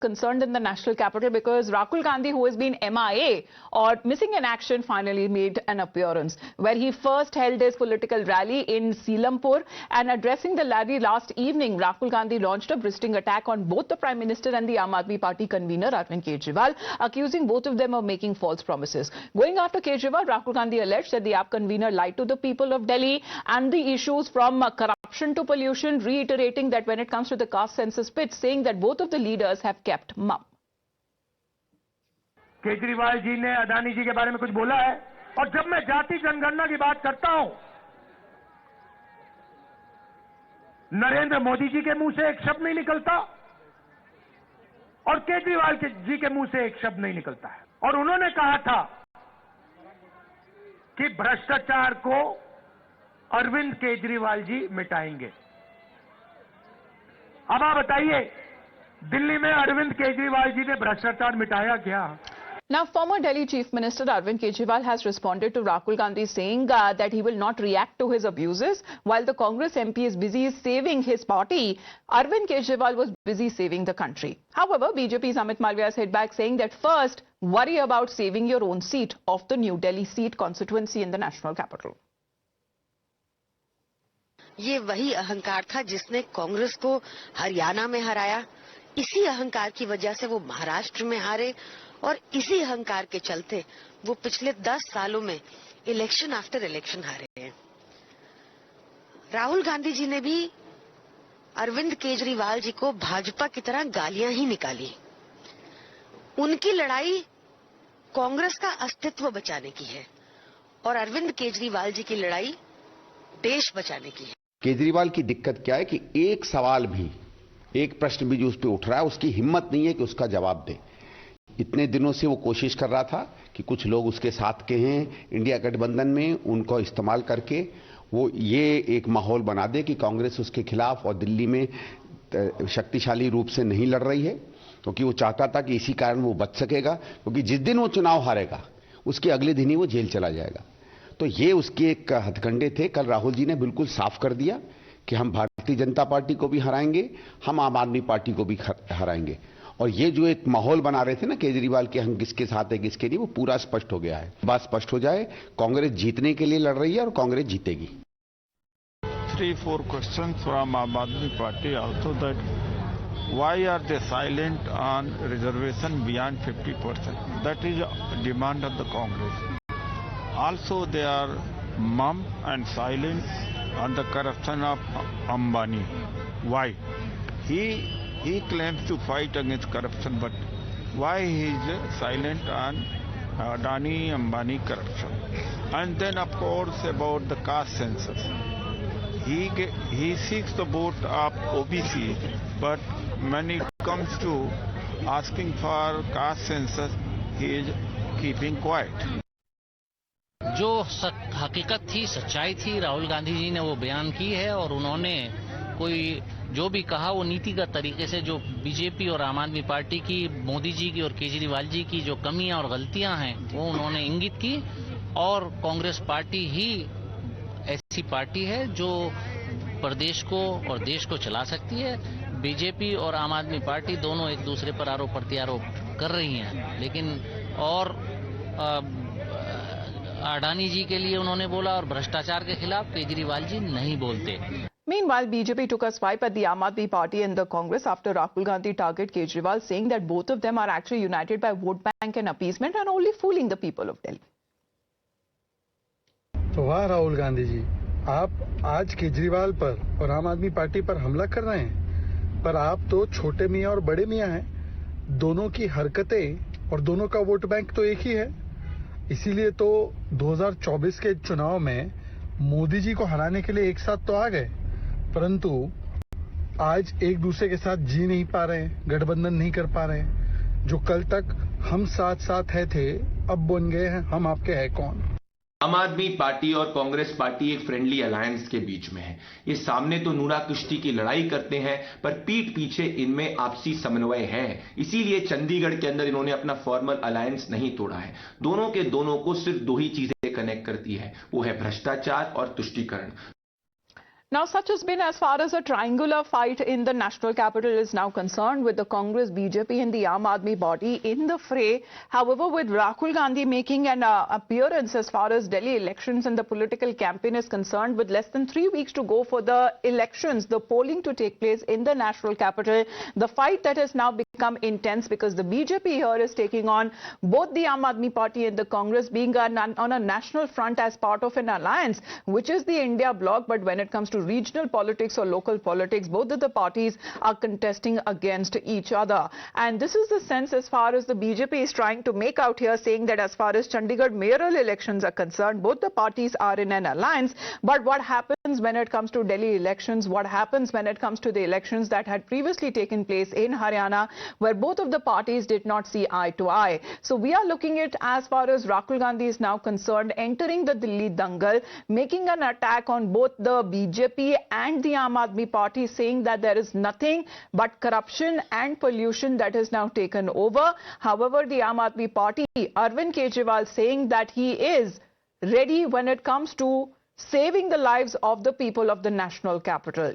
concerned in the national capital because Rahul Gandhi, who has been MIA or missing in action, finally made an appearance where he first held his political rally in Selampur, and addressing the rally last evening, Rahul Gandhi launched a bristling attack on both the Prime Minister and the Aam Aadmi Party convener Arvind Kejriwal, accusing both of them of making false promises. Going after Kejriwal, Rahul Gandhi alleged that the AAP convener lied to the people of Delhi and the issues from corruption to pollution, reiterating that when it comes to the caste census bit, saying that both of the leaders have kept mum. Kejriwal ji ने अडानी जी के बारे में कुछ बोला है, और जब मैं जाति जनगणना की बात करता हूं, नरेंद्र मोदी जी के मुंह से एक शब्द नहीं निकलता और केजरीवाल जी के मुंह से एक शब्द नहीं निकलता है। और उन्होंने कहा था कि भ्रष्टाचार को अरविंद केजरीवाल जी मिटाएंगे। अब आप बताइए, दिल्ली में अरविंद केजरीवाल जी ने भ्रष्टाचार मिटाया क्या? Now, former Delhi Chief Minister Arvind Kejriwal has responded to Rahul Gandhi, saying that he will not react to his abuses. While the Congress MP is busy saving his party, Arvind Kejriwal was busy saving the country. However, BJP's Amit Malviya has hit back, saying that first, worry about saving your own seat of the New Delhi seat constituency in the national capital. ये वही अहंकार था जिसने कांग्रेस को हरियाणा में हराया। इसी अहंकार की वजह से वो महाराष्ट्र में हारे, और इसी अहंकार के चलते वो पिछले 10 सालों में इलेक्शन आफ्टर इलेक्शन हारे हैं। राहुल गांधी जी ने भी अरविंद केजरीवाल जी को भाजपा की तरह गालियां ही निकाली। उनकी लड़ाई कांग्रेस का अस्तित्व बचाने की है और अरविंद केजरीवाल जी की लड़ाई देश बचाने की है। केजरीवाल की दिक्कत क्या है कि एक सवाल भी, एक प्रश्न भी जो उस पर उठ रहा है, उसकी हिम्मत नहीं है कि उसका जवाब दे। इतने दिनों से वो कोशिश कर रहा था कि कुछ लोग उसके साथ के हैं इंडिया गठबंधन में, उनको इस्तेमाल करके वो ये एक माहौल बना दे कि कांग्रेस उसके खिलाफ और दिल्ली में शक्तिशाली रूप से नहीं लड़ रही है, क्योंकि वो चाहता था कि इसी कारण वो बच सकेगा, क्योंकि जिस दिन वो चुनाव हारेगा उसके अगले दिन ही वो जेल चला जाएगा। तो ये उसके एक हथकंडे थे। कल राहुल जी ने बिल्कुल साफ कर दिया कि हम भारतीय जनता पार्टी को भी हराएंगे, हम आम आदमी पार्टी को भी हराएंगे। और ये जो एक माहौल बना रहे थे ना केजरीवाल के, हम किसके साथ है किसके नहीं, वो पूरा स्पष्ट हो गया है। बात स्पष्ट हो जाए, कांग्रेस जीतने के लिए लड़ रही है और कांग्रेस जीतेगी। 3-4 questions from Aam Aadmi Party also, that why are they silent on reservation beyond 50%? That is a demand of the Congress. Also they are mum and silent on the corruption of Ambani. Why? He claims to fight against corruption, but why he is silent on Adani Ambani corruption? And then of course about the caste census. He seeks the vote of OBC, but when it comes to asking for caste census, he is keeping quiet. जो हकीकत थी, सच्चाई थी, राहुल गांधी जी ने वो बयान की है, और उन्होंने कोई जो भी कहा वो नीतिगत तरीके से, जो बीजेपी और आम आदमी पार्टी की, मोदी जी की और केजरीवाल जी की जो कमियां और गलतियां हैं वो उन्होंने इंगित की। और कांग्रेस पार्टी ही ऐसी पार्टी है जो प्रदेश को और देश को चला सकती है। बीजेपी और आम आदमी पार्टी दोनों एक दूसरे पर आरोप प्रत्यारोप कर रही हैं, लेकिन और अडानी जी के लिए उन्होंने बोला और भ्रष्टाचार के खिलाफ केजरीवाल जी नहीं बोलते। Meanwhile, BJP took a swipe at the Aam Aadmi Party and the Congress after Rahul Gandhi targeted Kejriwal, saying that both of them are actually united by vote bank and appeasement and only fooling the people of Delhi. तो वाह राहुल गांधी जी, आप आज केजरीवाल पर और आम आदमी party पर हमला कर रहे हैं, पर आप तो छोटे मियाँ और बड़े मियाँ हैं। दोनों की हरकतें और दोनों का वोट बैंक तो एक ही है। इसीलिए तो 2024 के चुनाव में मोदी जी को हराने के लिए एक साथ तो आ गए, परंतु आज एक दूसरे के साथ जी नहीं पा रहे हैं, गठबंधन नहीं कर पा रहे हैं। जो कल तक हम साथ साथ है थे, अब बन गए हैं हम आपके है कौन। आम आदमी पार्टी और कांग्रेस पार्टी एक फ्रेंडली अलायंस के बीच में है। ये सामने तो नूरा कुश्ती की लड़ाई करते हैं, पर पीठ पीछे इनमें आपसी समन्वय है। इसीलिए चंडीगढ़ के अंदर इन्होंने अपना फॉर्मल अलायंस नहीं तोड़ा है। दोनों के दोनों को सिर्फ दो ही चीजें कनेक्ट करती है, वो है भ्रष्टाचार और तुष्टीकरण। Now, such has been as far as a triangular fight in the national capital is now concerned, with the Congress, BJP and the Aam Aadmi party in the fray. However, with Rahul Gandhi making an appearance as far as Delhi elections and the political campaign is concerned, with less than 3 weeks to go for the elections, the polling to take place in the national capital, the fight that has now become intense because the BJP here is taking on both the Aam Aadmi party and the Congress being on a national front as part of an alliance, which is the India bloc. But when it comes to regional politics or local politics, both of the parties are contesting against each other. And this is the sense as far as the BJP is trying to make out here, saying that as far as Chandigarh mayoral elections are concerned, both the parties are in an alliance. But what happens when it comes to Delhi elections? What happens when it comes to the elections that had previously taken place in Haryana, where both of the parties did not see eye to eye? So we are looking at, as far as Rahul Gandhi is now concerned, entering the Delhi dangal, making an attack on both the BJP and the Aam Aadmi party, saying that there is nothing but corruption and pollution that is now taken over. However, the Aam Aadmi party, Arvind Kejriwal, saying that he is ready when it comes to saving the lives of the people of the national capital.